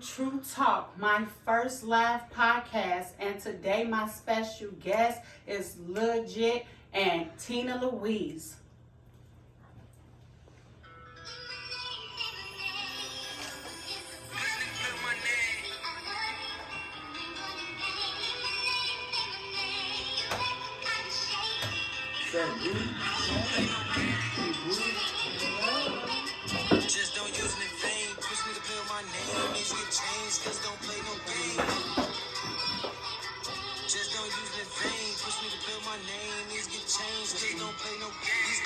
True Talk, my first live podcast, and today my special guest is Legit and Tina Louise. Just don't use it in vain. Push me to build my name. Needs get changed. Just don't play no game. Just don't use it in vain. Push me to build my name. Needs get changed. Just don't play no games.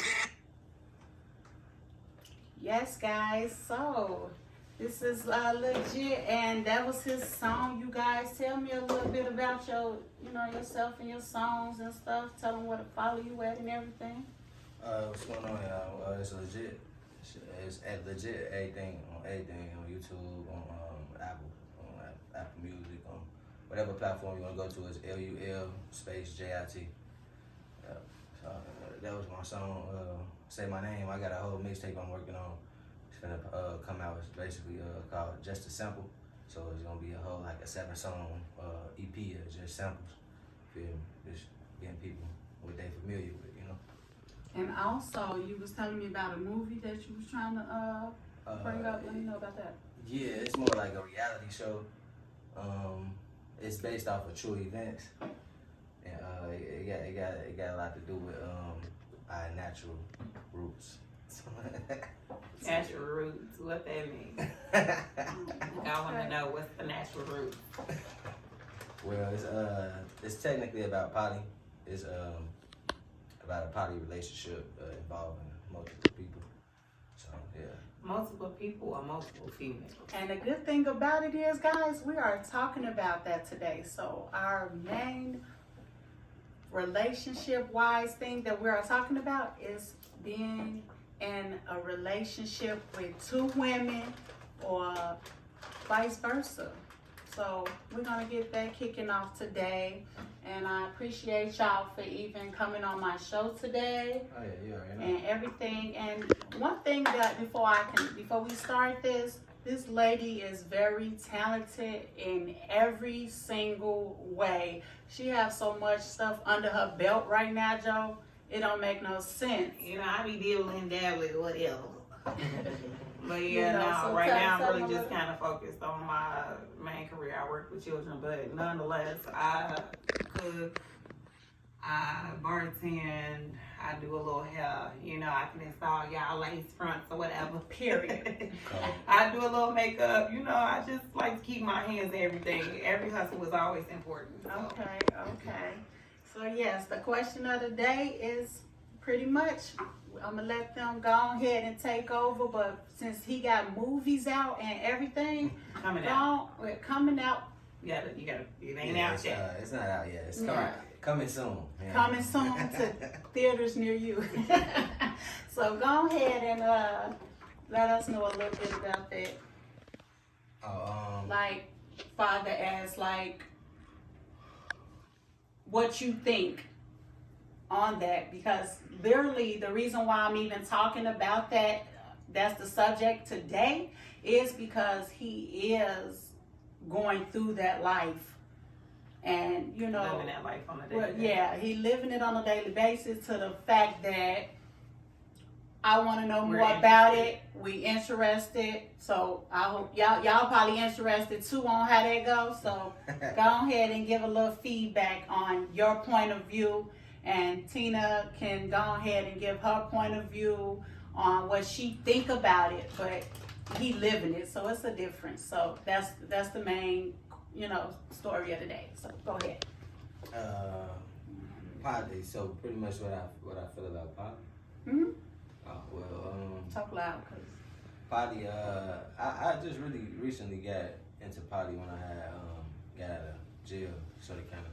Yes, guys. So this is Legit, and that was his song. You guys, tell me a little bit about yourself and your songs and stuff. Tell them where to follow you at and everything. What's going on, y'all? It's Legit. It's at Legit everything on YouTube, on Apple Music, on whatever platform you want to go to. It's LUL_JIT. That was my song. Say My Name. I got a whole mixtape I'm working on. It's gonna come out. It's basically called Just a Sample. So it's gonna be a whole like a 7-song EP of just samples. Feel me? Just getting people what they familiar with, you know. And also, you was telling me about a movie that you was trying to bring up. Let me know about that. Yeah, it's more like a reality show. It's based off of true events, and it got a lot to do with our natural roots. Natural roots, what that mean? I want to know what's the natural root. Well, it's technically about poly. It's about a poly relationship involving multiple people. So yeah. Multiple people or multiple females? And the good thing about it is, guys, we are talking about that today. So our main relationship-wise thing that we are talking about is being in a relationship with two women or vice versa. So we're gonna get that kicking off today, and I appreciate y'all for even coming on my show today. Oh yeah, you already know. And everything. And one thing that before we start this lady is very talented in every single way. She has so much stuff under her belt right now, Joe. It don't make no sense. You know, I be dealing dabbling, whatever. But You yeah, know, so right now tell I'm me really a just little- kind of focused on my main career. I work with children, but nonetheless, I cook, I bartend, I do a little hair. You know, I can install y'all lace fronts or whatever. Period. I do a little makeup. You know, I just like to keep my hands in everything. Every hustle is always important. So. Okay. So yes, the question of the day is pretty much, I'm gonna let them go ahead and take over, but since he got movies out and everything Coming out. coming out, You gotta, it ain't Yeah, out yet. it's not out yet. It's Yeah. coming soon. Yeah. coming soon to theaters near you. So go ahead and let us know a little bit about that. Like, father, as like what you think on that, because literally the reason why I'm even talking about that's the subject today, is because he is going through that life. And you know, Living that life on a daily basis. yeah, he living it on a daily basis, to the fact that I want to know We're more about interested. it. We interested, so I hope y'all probably interested too on how that goes. So go ahead and give a little feedback on your point of view, and Tina can go ahead and give her point of view on what she think about it. But he living it, so it's a difference. So that's the main story of the day. So go ahead. Poly. So pretty much what I feel about poly. Hmm. Talk loud, cause Poly. I just really recently got into poly when I had got out of jail, sort of kind of.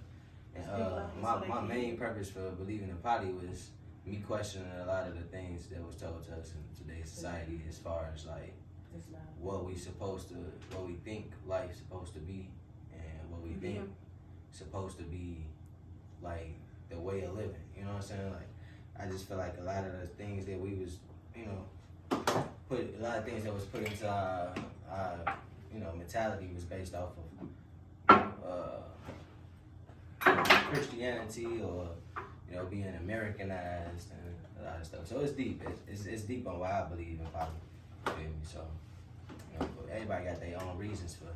And my main purpose for believing in poly was me questioning a lot of the things that was told to us in today's society, as far as like what we think life's supposed to be, and what we think supposed to be like the way of living. You know what I'm saying? Like, I just feel like a lot of the things that we was, put a lot of things that was put into our mentality was based off of Christianity or being Americanized and a lot of stuff. So it's deep. It's deep on why I believe in poly. You feel me? So but everybody got their own reasons for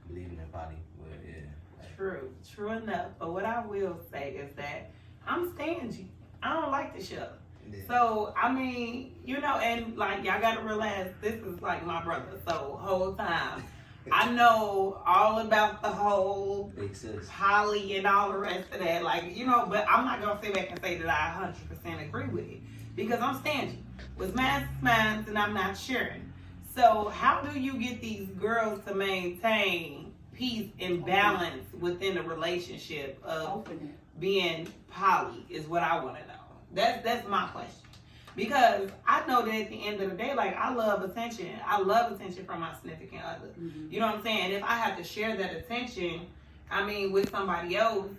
believing in poly. But yeah. True enough. But what I will say is that I'm stingy. I don't like the show. Yeah. So, I mean, and like, y'all gotta realize this is like my brother. So, whole time, I know all about the whole Big sis. poly and all the rest of that. Like, but I'm not gonna sit back and say that I 100% agree with it because I'm stingy. With mine, and I'm not sharing. So, how do you get these girls to maintain peace and balance within the relationship of being poly is what I want to know. That's my question. Because I know that at the end of the day, like, I love attention. I love attention from my significant other. Mm-hmm. You know what I'm saying? If I have to share that attention, with somebody else,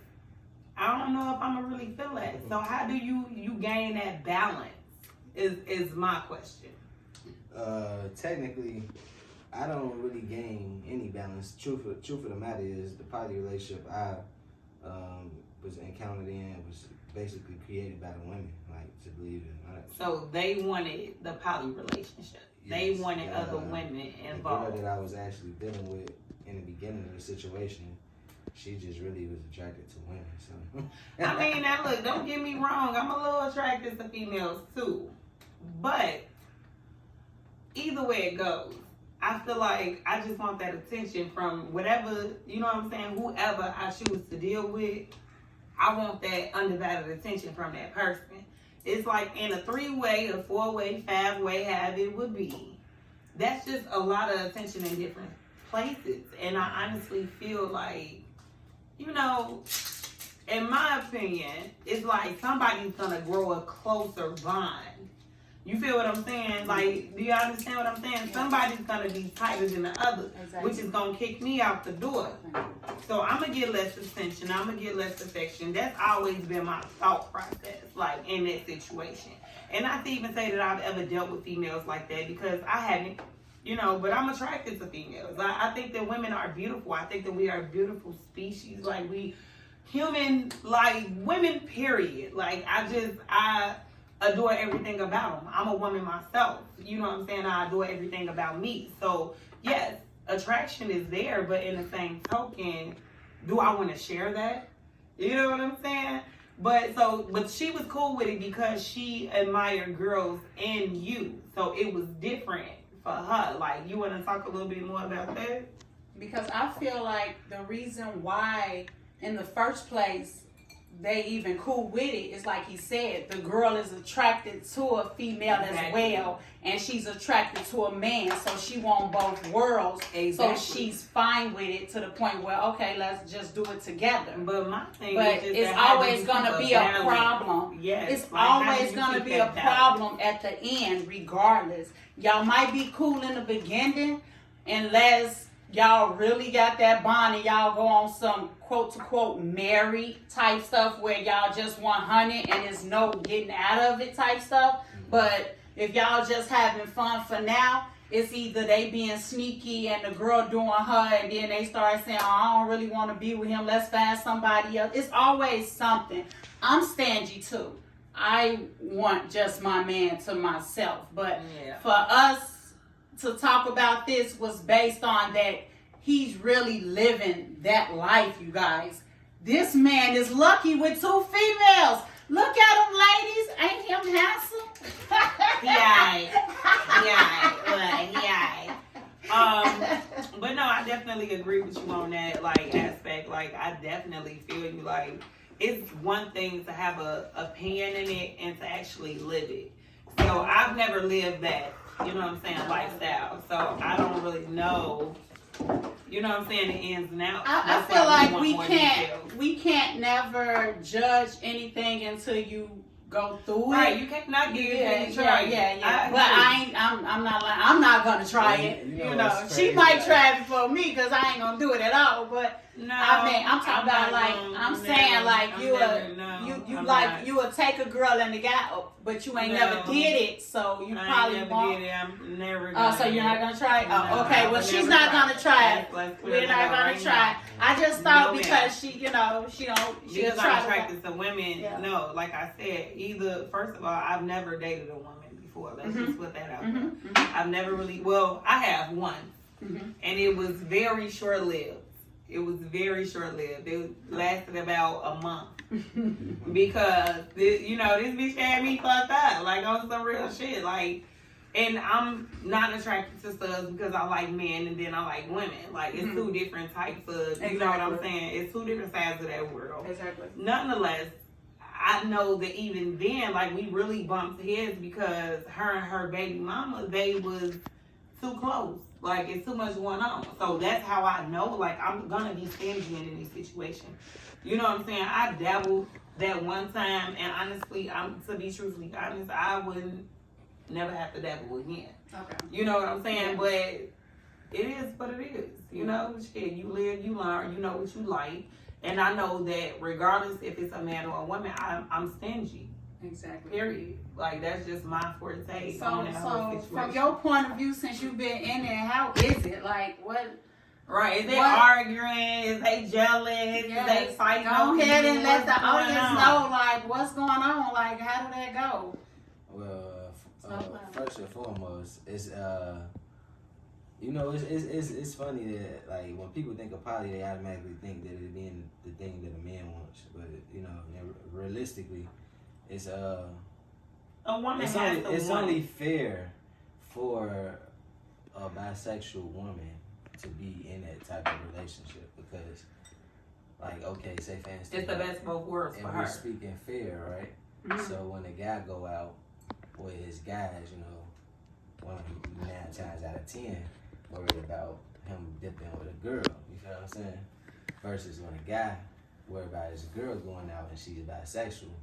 I don't know if I'm going to really feel that. So how do you gain that balance is my question. Technically, I don't really gain any balance. Truth of the matter is, the poly relationship I was encountered in was basically created by the women, like, to believe in. So they wanted the poly relationship. Yes. They wanted other women involved. The girl that I was actually dealing with in the beginning of the situation, she just really was attracted to women. So now look, don't get me wrong. I'm a little attracted to females too, but either way it goes, I feel like I just want that attention from whatever, whoever I choose to deal with. I want that undivided attention from that person. It's like in a 3-way, a 4-way, 5-way, however it would be. That's just a lot of attention in different places. And I honestly feel like, in my opinion, it's like somebody's gonna grow a closer bond. You feel what I'm saying? Like, do you understand what I'm saying? Yeah. Somebody's gonna be tighter than the other, exactly. Which is gonna kick me out the door. So I'm gonna get less attention. I'm gonna get less affection. That's always been my thought process, like, in that situation. And not to even say that I've ever dealt with females like that, because I haven't, but I'm attracted to females. I think that women are beautiful. I think that we are a beautiful species. Like, women, period. Like, I adore everything about them. I'm a woman myself. You know what I'm saying? I adore everything about me. So, yes, attraction is there, but in the same token, do I want to share that? You know what I'm saying? But she was cool with it because she admired girls in you. So it was different for her. Like, you want to talk a little bit more about that? Because I feel like the reason why, in the first place, they even cool with it is, like he said, the girl is attracted to a female as well, and she's attracted to a man, so she wants both worlds. So she's fine with it to the point where, okay, let's just do it together. But my thing it's always gonna be a problem. Yes, it's always gonna be a problem at the end, regardless. Y'all might be cool in the beginning, unless y'all really got that bond and y'all go on some quote-to-quote married type stuff where y'all just want honey and there's no getting out of it type stuff. But if y'all just having fun for now, it's either they being sneaky and the girl doing her, and then they start saying, oh, I don't really want to be with him, let's find somebody else. It's always something. I'm stingy too. I want just my man to myself. But for us to talk about this was based on that he's really living that life, you guys. This man is lucky with 2 females. Look at him, ladies. Ain't him handsome? But no, I definitely agree with you on that, like, aspect. Like, I definitely feel you. Like, it's one thing to have a opinion in it and to actually live it. So I've never lived that, you know what I'm saying, lifestyle. So I don't really know, you know what I'm saying, the ins and outs. I feel like we can't never judge anything until you go through it. Right, you cannot get it. Yeah. But I'm not gonna try it. You know, she might try it for me because I ain't gonna do it at all. But No, I'm talking about like I'm saying like you will take a girl and the guy, but you ain't never did it, so you probably won't. Did it. I'm never. So you're not gonna try it? No, Oh, okay. Well, she's not gonna try it. We're not gonna try it. I just thought because she, she'll because try I'm attracted to women. Yeah. No, like I said, first of all, I've never dated a woman before. Let's just put that out there. I've never really. Well, I have one, and it was very short lived. It was very short lived. It lasted about a month because this bitch had me fucked up, like on some real shit, like. And I'm not attracted to studs because I like men and then I like women. Like, it's two different types of, you know what I'm saying? It's two different sides of that world. Exactly. Nonetheless, I know that even then, like, we really bumped heads because her and her baby mama, they was too close. Like, it's too much going on. So that's how I know, like, I'm going to be stingy in any situation. You know what I'm saying? I dabbled that one time, and honestly, to be truthfully honest, I wouldn't never have to dabble again. Okay. You know what I'm saying? Yeah. But it is what it is. You know, shit, you live, you learn, you know what you like. And I know that regardless if it's a man or a woman, I'm stingy. Exactly. Period. Like, that's just my forte on that whole situation. From your point of view, since you've been in there, how is it? Like, what? Right, is they arguing? Is they jealous? Yes. Is they fighting? Go ahead and let the audience know, like, what's going on? Like, how did that go? Well, first and foremost, it's it's funny that like when people think of poly, they automatically think that it being the thing that a man wants, but realistically, it's a woman it's only fair for a bisexual woman to be in that type of relationship because, like, okay, say for instance, it's the best of both worlds for her. And we're speaking fair, right? Mm-hmm. So when a guy go out with his guys, 9 times out of 10 worried about him dipping with a girl. You feel what I'm saying? Versus when a guy worried about his girl going out and she's bisexual,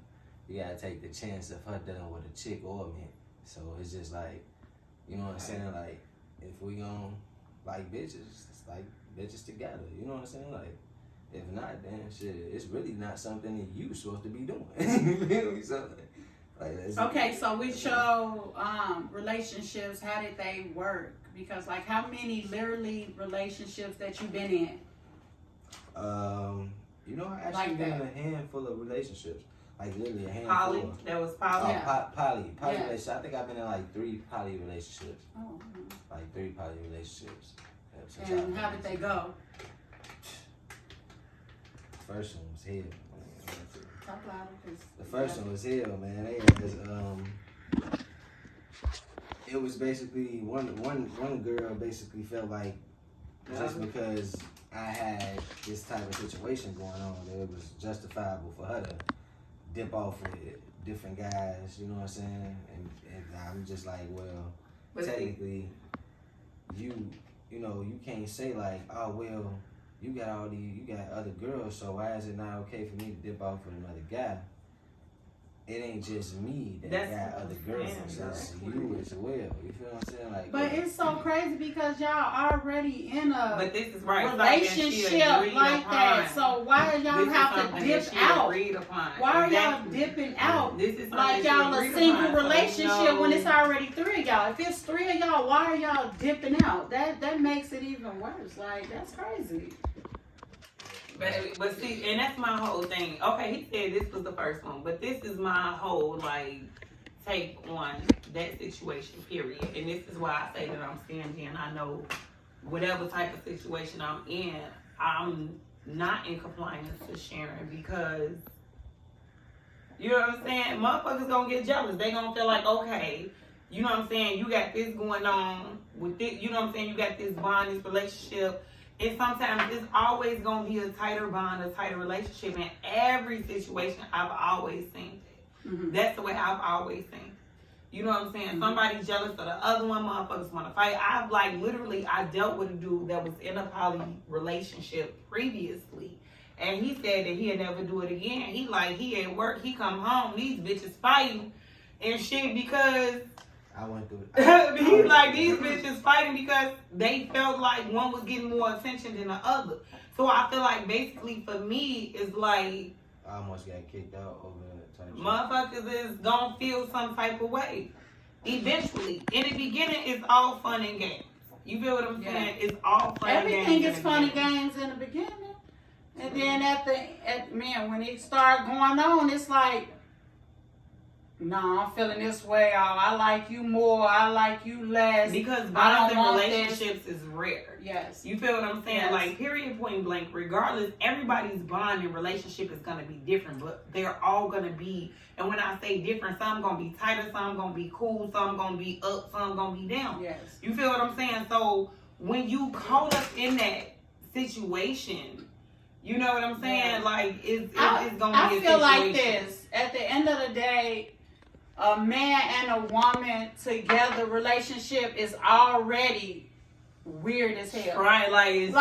you gotta take the chance of her dealing with a chick or a man. So it's just like, you know what I'm saying? Like, if we gon' like bitches, it's like bitches together. You know what I'm saying? Like, if not, then shit, it's really not something that you supposed to be doing. You feel me? So, okay, so with your relationships, how did they work? Because like, how many literally relationships that you've been in? I actually been in a handful of relationships. Like literally a handful. Poly? That was poly? Poly relationships. I think I've been in like 3 poly relationships. Oh. Like 3 poly relationships. And how did they go? First one was hell. Talk louder, the first one was hell, man. It was basically one girl basically felt like just because I had this type of situation going on, that it was justifiable for her to dip off with different guys. You know what I'm saying? And I'm just like, well, but technically, you can't say like, oh well, you got other girls, so why is it not okay for me to dip off with another guy? It ain't just me that got other girls, it's you as well. You feel what I'm saying? Like, but it's so crazy because y'all already in a relationship like that. So why y'all have to dip out? Why are y'all dipping out? Like y'all a single relationship when it's already 3 of y'all. If it's 3 of y'all, why are y'all dipping out? That makes it even worse. Like, that's crazy. But see, and that's my whole thing. Okay, he said this was the first one, but this is my whole, like, take on that situation, period. And this is why I say that I'm stingy, and I know whatever type of situation I'm in, I'm not in compliance to sharing because, you know what I'm saying? Motherfuckers gonna get jealous. They gonna feel like, okay, you know what I'm saying? You got this going on with this, you know what I'm saying? You got this bond, this relationship. And sometimes it's always going to be a tighter bond, a tighter relationship. In every situation, I've always seen it. Mm-hmm. That's the way I've always seen it. You know what I'm saying? Mm-hmm. Somebody's jealous of the other one, motherfuckers want to fight. I dealt with a dude that was in a poly relationship previously. And he said that he'll never do it again. He at work, he come home, these bitches fighting and shit because I went through it. he's like, these bitches fighting because they felt like one was getting more attention than the other. So I feel like basically for me, it's like I almost got kicked out over that type shit. motherfuckers is gonna feel some type of way. Eventually. In the beginning, it's all fun and games. You feel what I'm saying? It's all fun and games. Everything is fun and games in the beginning. And then when it start going on, it's like, no, I'm feeling this way. Oh, I like you more. I like you less. Because I bonds don't and want relationships is rare. Yes. You feel what I'm saying? Yes. Like, period, point blank, regardless, everybody's bond and relationship is going to be different, but they're all going to be, and when I say different, some going to be tighter, some going to be cool, some going to be up, some going to be down. Yes. You feel what I'm saying? So, when you caught up in that situation, you know what I'm saying? Yeah. Like, it's going to be a I feel like situation. this. At the end of the day, a man and a woman together relationship is already weird as hell. Right, like It's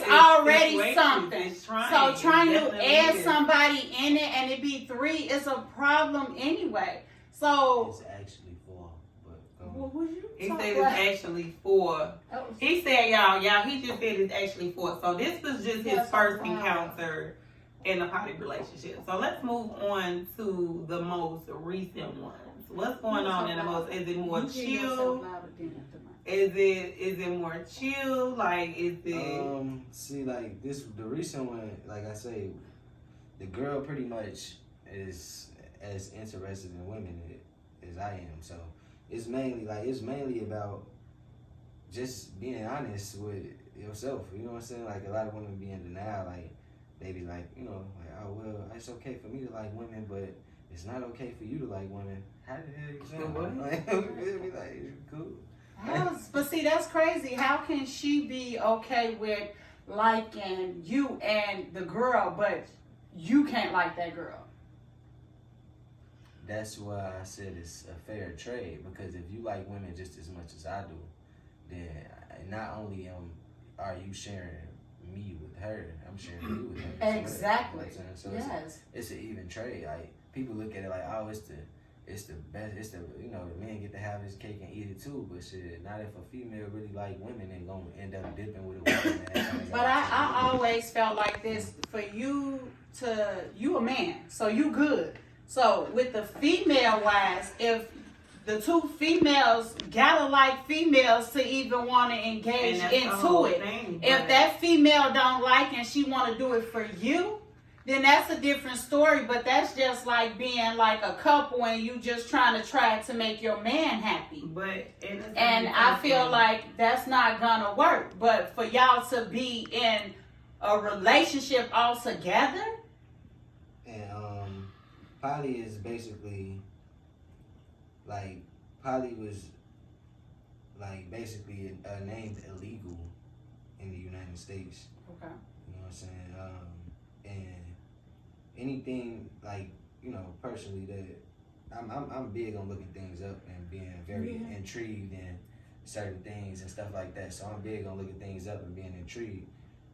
already situations. something. It's trying. So trying It to definitely add is. somebody in it and it be three is a problem anyway. So It's actually 4, but go what was you He talking said about? it's actually 4. He said, y'all, he just said it's actually 4. So this was just his That's first wild. encounter in a poly relationship. So let's move on to the most recent ones. What's going on in the most? Is it more chill? Is it more chill? Like, is it? See, like the recent one, like I say, the girl pretty much is as interested in women as I am. So it's mainly about just being honest with yourself. You know what I'm saying? Like a lot of women be in denial. Like they be like, oh well, it's okay for me to like women, but it's not okay for you to like women. How the hell you saying? Like, be like, cool. But see, that's crazy. How can she be okay with liking you and the girl, but you can't like that girl? That's why I said it's a fair trade, because if you like women just as much as I do, then not only are you sharing me with her, I'm sharing you with her. Exactly. You know what I'm saying? So Yes. it's an even trade. Like people look at it like, oh, it's the best. It's the the men get to have his cake and eat it too. But shit, not if a female really like women and gonna end up dipping with a woman. But I always felt like this, for you a man, so you good. So with the female wise, if the two females gotta like females to even want to engage into it. If that female don't like and she want to do it for you, then that's a different story. But that's just like being like a couple and you just trying to make your man happy. And I feel like that's not gonna work. But for y'all to be in a relationship all together. And poly is basically like poly was like basically named illegal in the United States. Okay. You know what I'm saying? And anything like personally that I'm big on looking things up and being very intrigued in certain things and stuff like that. So I'm big on looking things up and being intrigued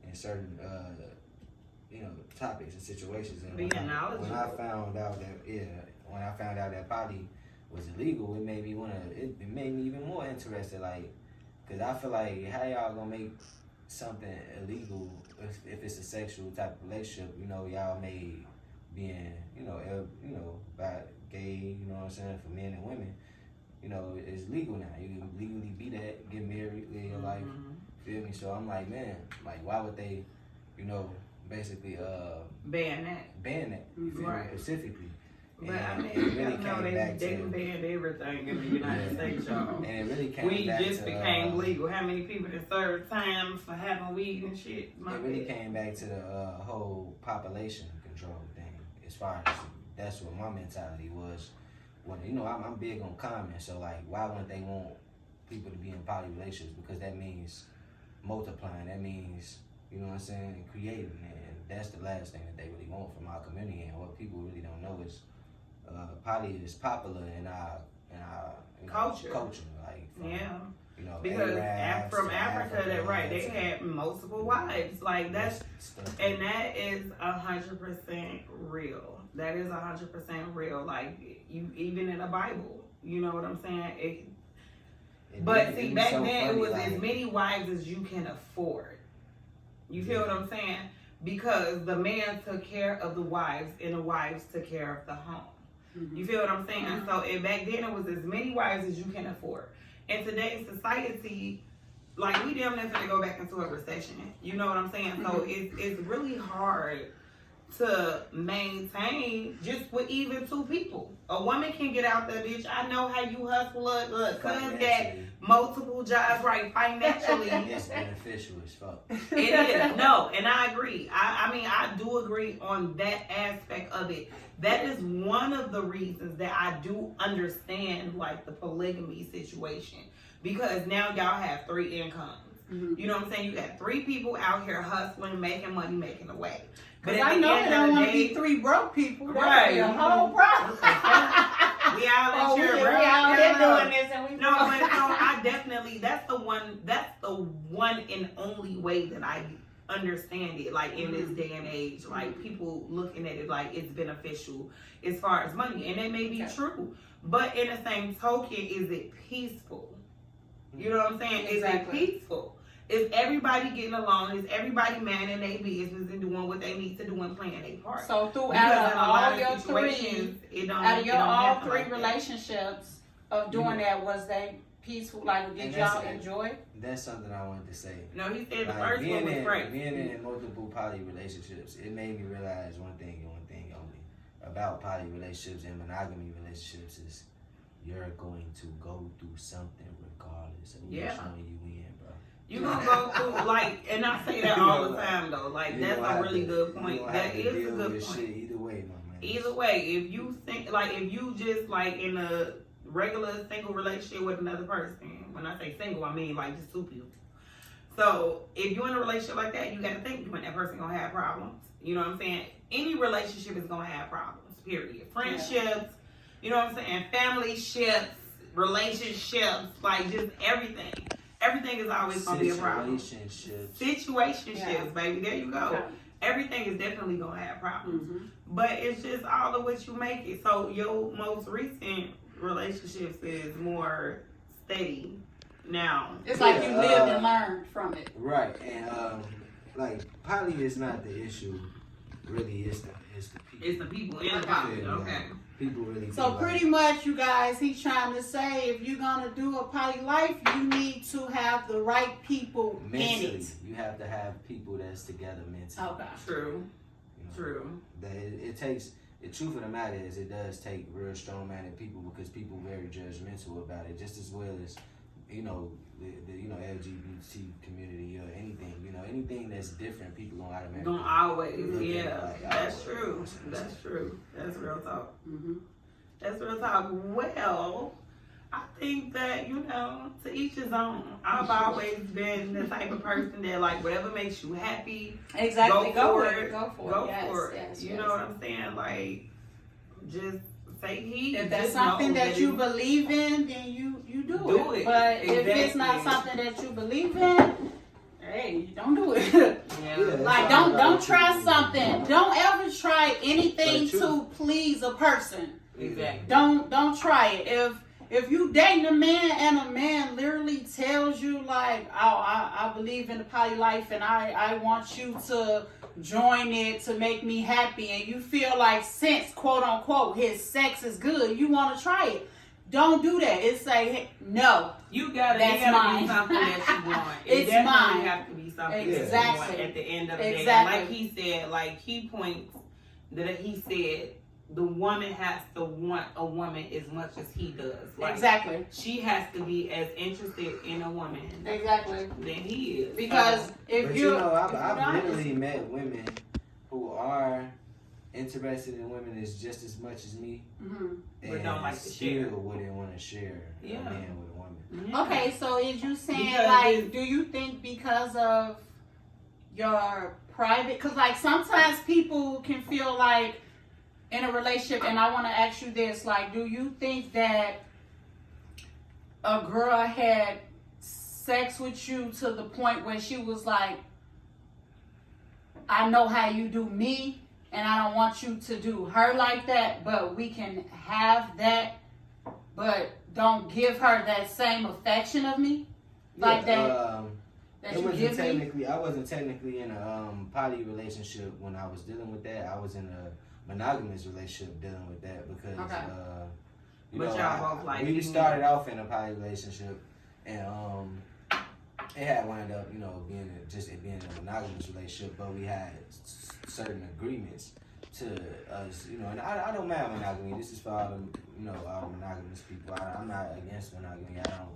in certain topics and situations. And when I found out that poly was illegal, it made me it made me even more interested. Like, cause I feel like how y'all gonna make something illegal if it's a sexual type of relationship? Y'all may being by gay. You know what I'm saying, for men and women. It's legal now. You can legally be that, get married, live your life. Feel me? So I'm like, man, like why would they, basically ban that. You feel me? Specifically. But I mean, it really know they banned everything in the United States, y'all. And it really came Weed back just became legal. How many people that served time for having weed and shit? It really came back to the whole population control thing. As far as that's what my mentality was. When I'm big on comments, so like, why wouldn't they want people to be in poly relationships? Because that means multiplying. That means creating, and that's the last thing that they really want from our community. And what people really don't know is poly is popular in our culture. Like you know, Because Arabs from to Africa, that right, they Africans had multiple wives. Like that's, stuff. and that is 100% real. That is 100% real. Like you, even in the Bible, you know what I'm saying? But see, back then it was as many wives as you can afford. You feel what I'm saying? Because the man took care of the wives and the wives took care of the home. Mm-hmm. You feel what I'm saying? Mm-hmm. So back then it was as many wives as you can afford. In today's society, like we damn near gonna go back into a recession. You know what I'm saying? Mm-hmm. So it's really hard to maintain just with even two people. A woman can get out there, bitch. I know how you hustle. Look, cuz got multiple jobs, right? Financially, it's beneficial as fuck. It is. No, and I agree. I mean, I do agree on that aspect of it. That is one of the reasons that I do understand like the polygamy situation, because now y'all have 3 incomes. Mm-hmm. You know what I'm saying? You got 3 people out here hustling, making money, making a way. But I know they don't want to be 3 broke people. That right. Be a whole problem. We out here, bro. We out here doing this, and we no, but so I definitely that's the one and only way that I understand it. Like in this day and age, like people looking at it like it's beneficial as far as money, and it may be true. But in the same token, is it peaceful? You know what I'm saying? Exactly. Is it peaceful? Is everybody getting along? Is everybody minding their business and doing what they need to do and playing their part? So throughout all your 3, out of your all 3 relationships of doing that, was they peaceful? Like, did y'all enjoy? That's something I wanted to say. No, he said the first one was great. Being in multiple poly relationships, it made me realize one thing and one thing only about poly relationships and monogamy relationships is you're going to go through something regardless of which one you in. You gonna go through and I say that all the time though. Like that's a really good point. That is a good point. Either way, my man. Either way, if you think if you just in a regular single relationship with another person. When I say single, I mean just 2 people. So if you're in a relationship like that, you gotta think you and that person gonna have problems. You know what I'm saying? Any relationship is gonna have problems. Period. Friendships. You know what I'm saying? Family ships, relationships, just everything. Everything is always going to be a problem. Situationships, baby. There you go. Okay. Everything is definitely going to have problems. Mm-hmm. But it's just all of what you make it. So your most recent relationships is more steady now. It's like you lived and learned from it. Right. And poly is not the issue. Really, it's the people. It's the people in the poly. Okay. People really. So pretty much, you guys, he's trying to say if you're gonna do a poly life, you need to have the right people mentally. in it. You have to have people that's together mentally. Okay. True. True. That it takes. The truth of the matter is, it does take real strong-minded people because people are very judgmental about it, just as well as the LGBT community or anything. Anything that's different, people don't automatically. Don't always, that's true. That's true. That's real talk. Mm-hmm. That's real talk. Well, I think that to each his own. I've always been the type of person that whatever makes you happy. Exactly. Go for it. Go for it. Yes, you know what I'm saying? Just say he. If that's something that you believe in, then you do it. But if it's not something that you believe in, hey, don't do it. Don't try something. Don't ever try anything to please a person. Exactly. Don't try it. If you dating a man and a man literally tells you I believe in the poly life and I want you to join it to make me happy, and you feel since quote unquote his sex is good, you want to try it. Don't do that. It's no. You gotta be something that you want. It's mine. Have to be something exactly. That you want at the end of the day. Like he said, he points that he said the woman has to want a woman as much as he does. Exactly. She has to be as interested in a woman. Exactly. Than he is. Because I've literally met women who are interested in women is just as much as me, but don't like to share. Wouldn't want to share a man with a woman. Yeah. Okay, so is you saying do you think because of your private? Because sometimes people can feel in a relationship, and I want to ask you this: do you think that a girl had sex with you to the point where she was like, I know how you do me, and I don't want you to do her like that, but we can have that, but don't give her that same affection of me, like that. That it you wasn't give me. technically. I wasn't technically in a poly relationship when I was dealing with that. I was in a monogamous relationship dealing with that because Okay. you But know, y'all both like we you started off in a poly relationship, and it had wound up, you know, being a monogamous relationship, but we had certain agreements to us, you know, and I don't mind monogamy. This is for all the, you know, all the monogamous people. I'm not against monogamy. I don't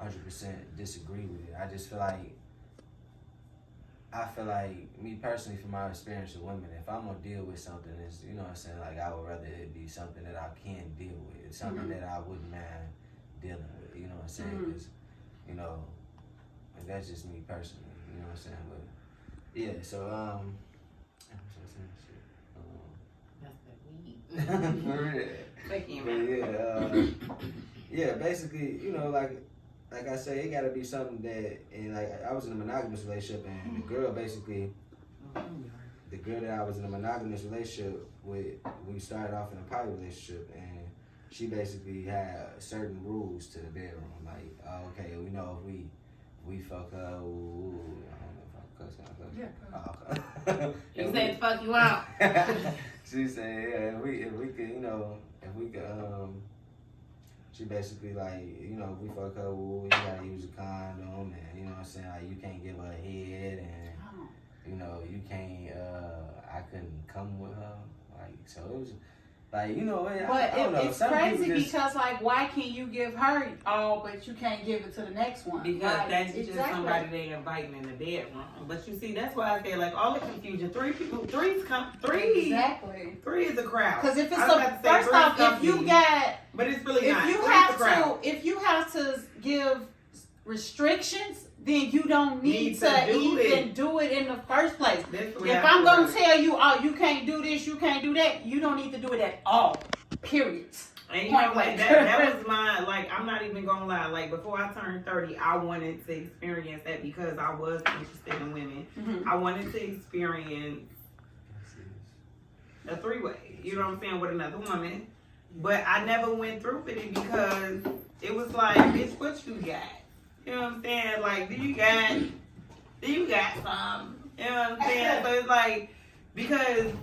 100% disagree with it. I just feel like, me personally, from my experience with women, if I'm gonna deal with something, it's, you know what I'm saying, like, I would rather it be something that I can deal with. It's something that I wouldn't mind dealing with, you know what I'm saying? 'Cause, you know, and that's just me personally, you know what I'm saying? But yeah, so for real. But yeah, basically, you know, like I say, it gotta be something that, and like I was in a monogamous relationship, and the girl that I was in a monogamous relationship with, we started off in a poly relationship, and she basically had certain rules to the bedroom, like, okay, we know if we fuck her, ooh, I don't know if I cuss, can I cuss? Yeah. You said fuck you out. She said, yeah, if we could, she basically, like, you know, if we fuck her, ooh, you gotta use a condom, and, you know what I'm saying, like, you can't give her a head, and, you know, you can't, I couldn't come with her, like, so it was, like, you know, I don't know. It's Some crazy people just, because, like, why can you give her all, but you can't give it to the next one? Because like, that's just somebody they inviting in the bedroom. But you see, that's why I say, like, all the confusion. Three is Exactly. Three is a crowd. Because if it's I was about to say first three off, if you company, got, but it's really if not. you Three is a have crowd. to, if you have to give restrictions, then you don't need to do even do it in the first place. That's the way If I I'm feel gonna about it. tell you, oh, you can't do this, you can't do that, you don't need to do it at all. Period. And you know what? That was my, like, I'm not even gonna lie. Like, before I turned 30, I wanted to experience that because I was interested in women. Mm-hmm. I wanted to experience a three-way, you know what I'm saying, with another woman. But I never went through with it because it was like, bitch, what you got? You know what I'm saying? Like, do you got some? You know what I'm saying? So it's like, because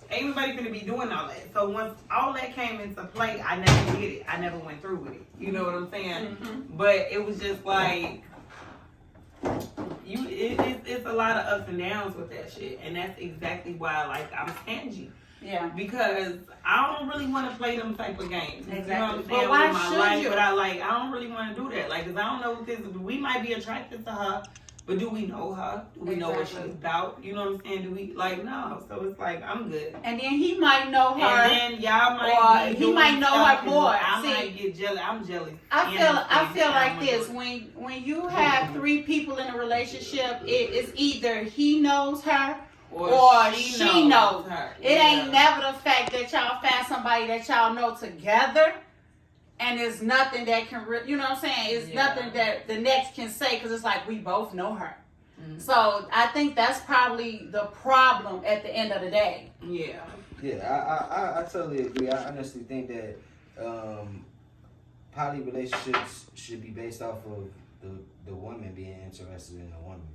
ain't nobody gonna be doing all that. So once all that came into play, I never did it. I never went through with it. You know what I'm saying? Mm-hmm. But it was just like, it's a lot of ups and downs with that shit. And that's exactly why, like, I'm stingy. Yeah. Because I don't really want to play them type of games. Exactly. You know what I'm saying? But why with my should life, you? but I don't really want to do that. Like, cause I don't know, cause we might be attracted to her, but do we know her? Do we know what she's about? You know what I'm saying? Do we, like, no. So it's like, I'm good. And then he might know her. And then y'all might or be he might know her more. I See, might get jealous. I'm jealous. I feel like this. When you have three people in a relationship, it's either he knows her or she knows her. It ain't never the fact that y'all find somebody that y'all know together, and it's nothing that can, you know what I'm saying? It's nothing that the next can say because it's like we both know her. Mm-hmm. So I think that's probably the problem at the end of the day. Yeah. Yeah, I totally agree. I honestly think that poly relationships should be based off of the woman being interested in the woman.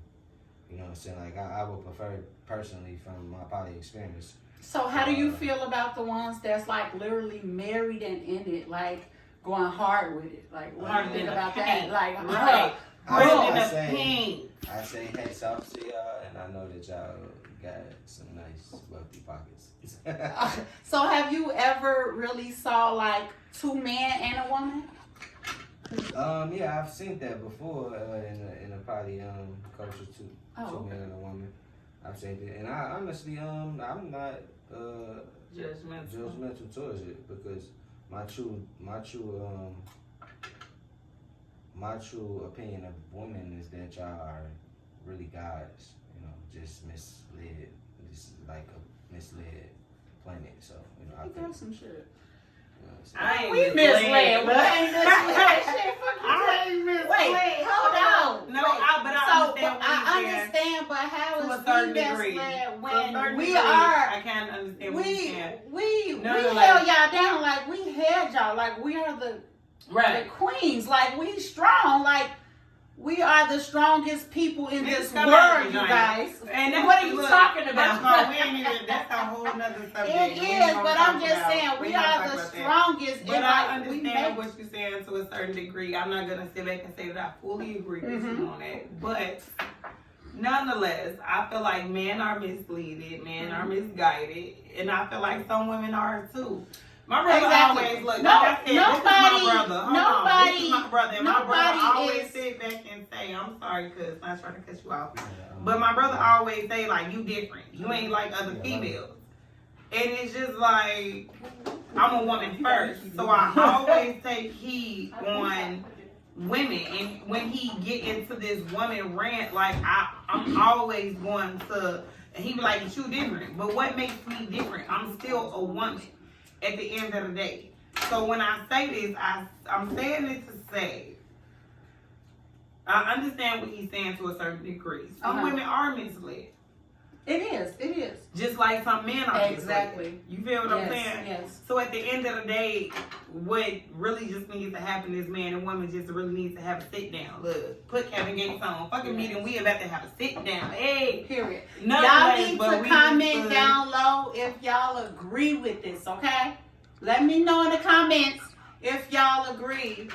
You know what I'm saying? Like, I would prefer, personally, from my poly experience. So how do you feel about the ones that's, like, literally married and in it, like, going hard with it? Like, what do you think about that? Like, right. I say hats off to y'all, and I know that y'all got some nice, wealthy pockets. So have you ever really saw, like, two men and a woman? Yeah, I've seen that before in a poly culture too. Two men and a woman. I've seen it, and I honestly I'm not judgmental towards it because my true opinion of women is that y'all are really gods, you know, just misled, just like a misled planet. So, you know, I got some shit. I ain't We misled. We ain't misled. Shit, I ain't misled. Wait, hold on. No, Wait. but I understand, but how to a is certain we degree. misled To a certain when we degree, are? I can't understand what you're saying. We Nonetheless. held y'all down like we held y'all like we are the queens, like we strong, like we are the strongest people in this world, you guys. And what are you talking about? No, we ain't even. That's a whole nother subject. It is, but I'm just saying we are the strongest. But I understand what you're saying to a certain degree. I'm not gonna sit back and say that I fully agree with you on that, but nonetheless, I feel like men are misleaded, men are misguided, and I feel like some women are too. My brother always look. Nobody. This is my brother. And my brother always sit back and say, "I'm sorry, cause I'm not trying to cut you off." But my brother always say like, "You different. You ain't like other females." And it's just like I'm a woman first, so I always take heed on women. And when he get into this woman rant, like I'm always going to, and he be like, "You different." But what makes me different? I'm still a woman. At the end of the day. So when I say this, I'm saying it to say, I understand what he's saying to a certain degree. Some women are misled. It is. Just like some men are exactly. misled. You feel what I'm saying? Yes. So at the end of the day, what really just needs to happen is man and woman just really needs to have a sit down. Look, put Kevin Gates on. Fucking meeting, we about to have a sit down. Hey. Period. Y'all need to comment down low if y'all agree with this, okay? Let me know in the comments if y'all agree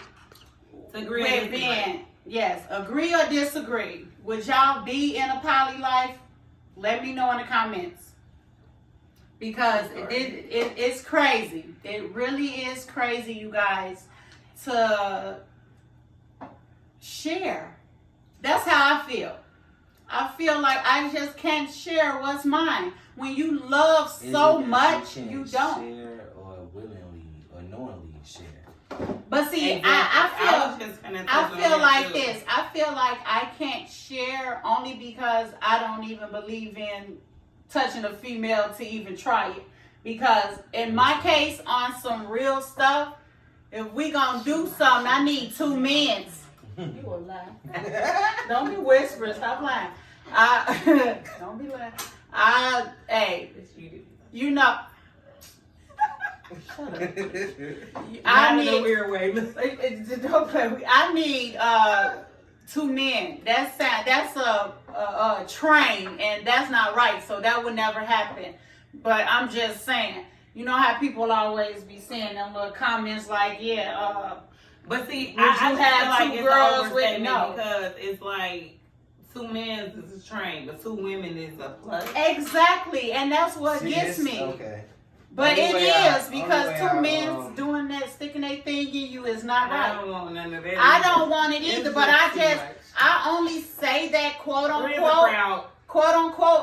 with being, yes, agree or disagree. Would y'all be in a poly life? Let me know in the comments. Because it's crazy. It really is crazy, you guys, to share. That's how I feel. I feel like I just can't share what's mine. When you love so much, you don't. Share or willingly or knowingly share. But see, exactly. I feel like this. I feel like I can't share only because I don't even believe in touching a female to even try it. Because in my case, on some real stuff, if we gonna do something, I need 2 men. You will lie. Don't be whispering. Stop lying. Don't be lying. Hey, you know. Shut up. I need weird way. Don't play. I need 2 men. That's a train, and that's not right. So that would never happen. But I'm just saying. You know how people always be saying them little comments like, yeah. But see, would you have 2 girls with no? Because it's like 2 men is a train, but 2 women is a plus. Exactly, and that's what gets me. Okay. But it is because 2 men doing that, sticking their thing in you is not right. I don't want none of that. I don't want it either, but I only say that quote unquote.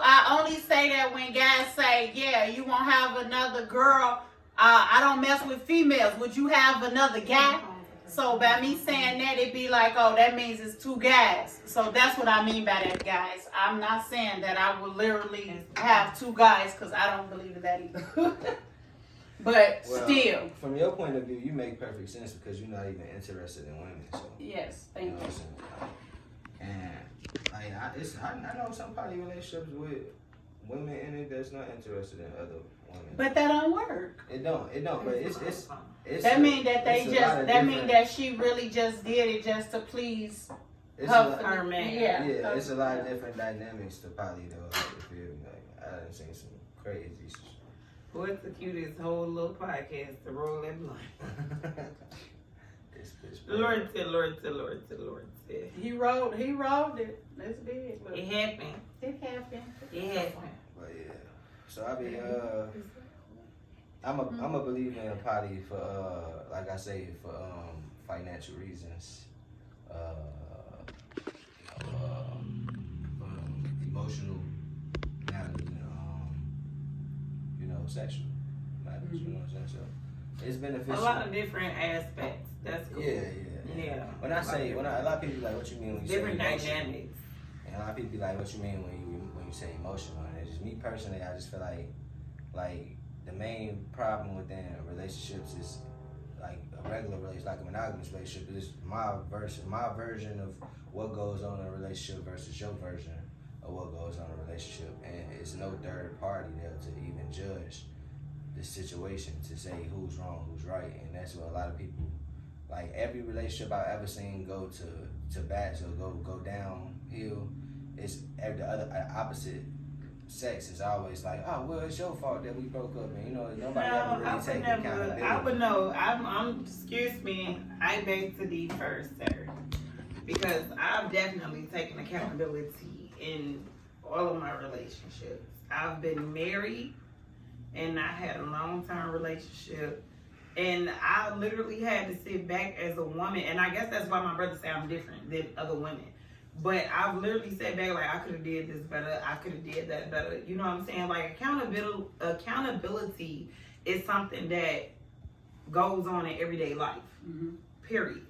I only say that when guys say, yeah, you won't have another girl. I don't mess with females. Would you have another guy? So by me saying that, it'd be like, oh, that means it's 2 guys. So that's what I mean by that, guys. I'm not saying that I will literally have 2 guys because I don't believe in that either. But still. From your point of view, you make perfect sense because you're not even interested in women. So. Yes, thank you. And like, I know some poly relationships with women in it that's not interested in other women. But that don't work. It don't. But it's that mean that that mean that she really just did it just to please her man. Yeah, it's a lot of different dynamics to poly though. Like, if you like, I done seen some crazy. Boy, it's the cutest whole little podcast to roll that blunt. Lord said. He rolled it. That's big. Look. It happened. It happened. But yeah. So I be I'm a believer in poly for like I say for financial reasons. Emotional matters and sexual matters, you know what I'm saying? So it's beneficial. A lot of different aspects. That's cool. Yeah. When a lot of people be like, what you mean when you different say dynamics? And a lot of people be like, what you mean when you say emotional? And it's just me personally, I just feel like the main problem within relationships is like a regular relationship, like a monogamous relationship. It's my version of what goes on in a relationship versus your version of what goes on in a relationship, and it's no third party there to even judge the situation to say who's wrong, who's right, and that's what a lot of people, like every relationship I've ever seen go to bats or go downhill, is the other opposite sex is always like, oh well, it's your fault that we broke up, and nobody ever really take accountability. I would know. Excuse me. I beg to differ, sir, because I've definitely taken accountability in all of my relationships. I've been married, and I had a long-term relationship, and I literally had to sit back as a woman, and I guess that's why my brother say I'm different than other women. But I've literally sat back like, I could have did this better, I could have did that better. You know what I'm saying? Like accountability is something that goes on in everyday life. Mm-hmm. Period.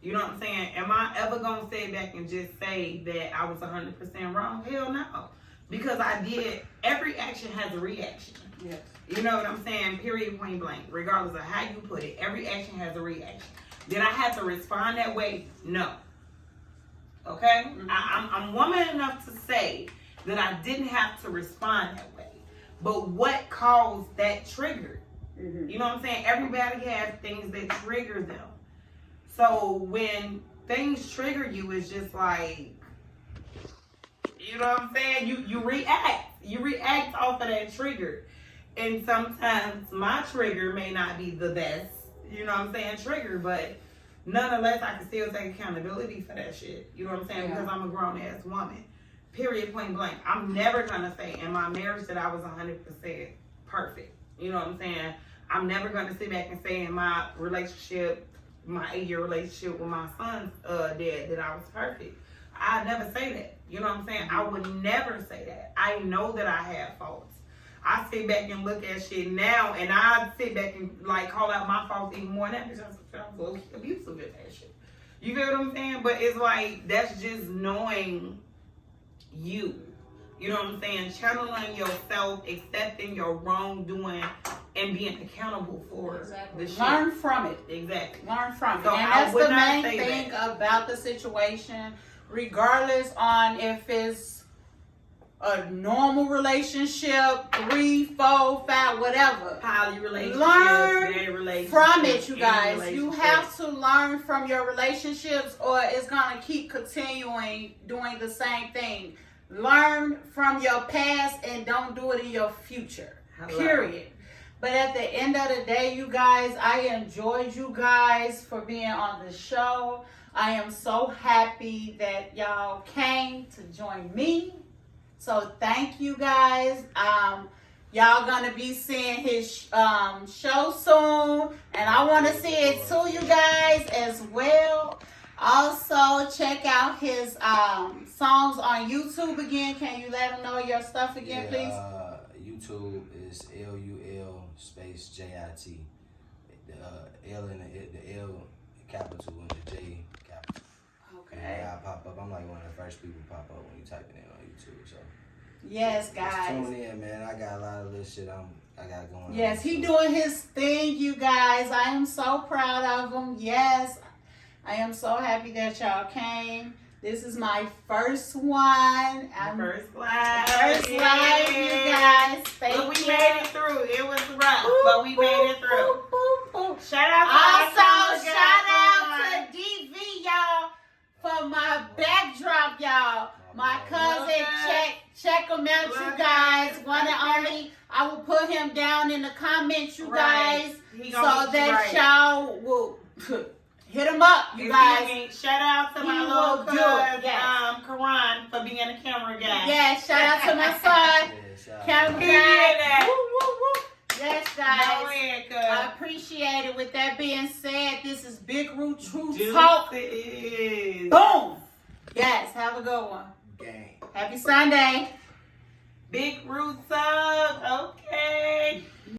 You know what I'm saying? Am I ever gonna sit back and just say that I was 100% wrong? Hell no. Because I did. Every action has a reaction. Yes. You know what I'm saying? Period, point blank. Regardless of how you put it, every action has a reaction. Did I have to respond that way? No. Okay? Mm-hmm. I'm woman enough to say that I didn't have to respond that way. But what caused that trigger? Mm-hmm. You know what I'm saying? Everybody has things that trigger them. So when things trigger you, it's just like, you know what I'm saying? You react. You react off of that trigger. And sometimes my trigger may not be the best, you know what I'm saying, trigger, but nonetheless, I can still take accountability for that shit. You know what I'm saying? Yeah. Because I'm a grown-ass woman. Period, point blank. I'm never going to say in my marriage that I was 100% perfect. You know what I'm saying? I'm never going to sit back and say in my relationship, my 8-year relationship with my son's dad, that I was perfect. I never say that. You know what I'm saying? I would never say that. I know that I have faults. I sit back and look at shit now, and I sit back and like call out my faults even more than that because I was abusive at that shit. You feel what I'm saying? But it's like, that's just knowing you. You know what I'm saying? Channeling yourself, accepting your wrongdoing, and being accountable for the shit. Learn from it. Exactly. Learn from it. So and that's the main thing about the situation, regardless on if it's a normal relationship, 3, 4, 5, whatever. Poly relationship, learn from it, you guys. You have to learn from your relationships, or it's gonna keep continuing doing the same thing. Learn from your past and don't do it in your future. Period. But at the end of the day, you guys, I enjoyed you guys for being on the show. I am so happy that y'all came to join me. So thank you guys. Y'all gonna be seeing his show soon, and I want to see it too, you guys, as well. Also, check out his songs on YouTube again. Can you let them know your stuff again, please? YouTube is LUL space JIT. The L and the L capital and the J capital. Okay. And I pop up. I'm like one of the first people pop up when you type it in on YouTube. So. Yes, guys. Just tune in, man. I got a lot of little shit I got going on. Yes, he doing his thing, you guys. I am so proud of him. Yes, I am so happy that y'all came. This is my first one. First live. First live, you guys. But we made it through. It was rough, but we made it through. Shout out to also, shout out to DV, y'all, for my backdrop, y'all. My cousin, check him out, you guys. One and only. I will put him down in the comments, you guys, so that y'all will hit him up, you guys. Shout out to my little cousin, Karan, for being a camera guy. Yes, shout out to my son, camera guy. Woo, woo, woo. Yes, guys. Go ahead, I appreciate it. With that being said, this is Big Root Truth Talk. Boom. Yes, have a good one. Gang. Happy Sunday. Big Roots up.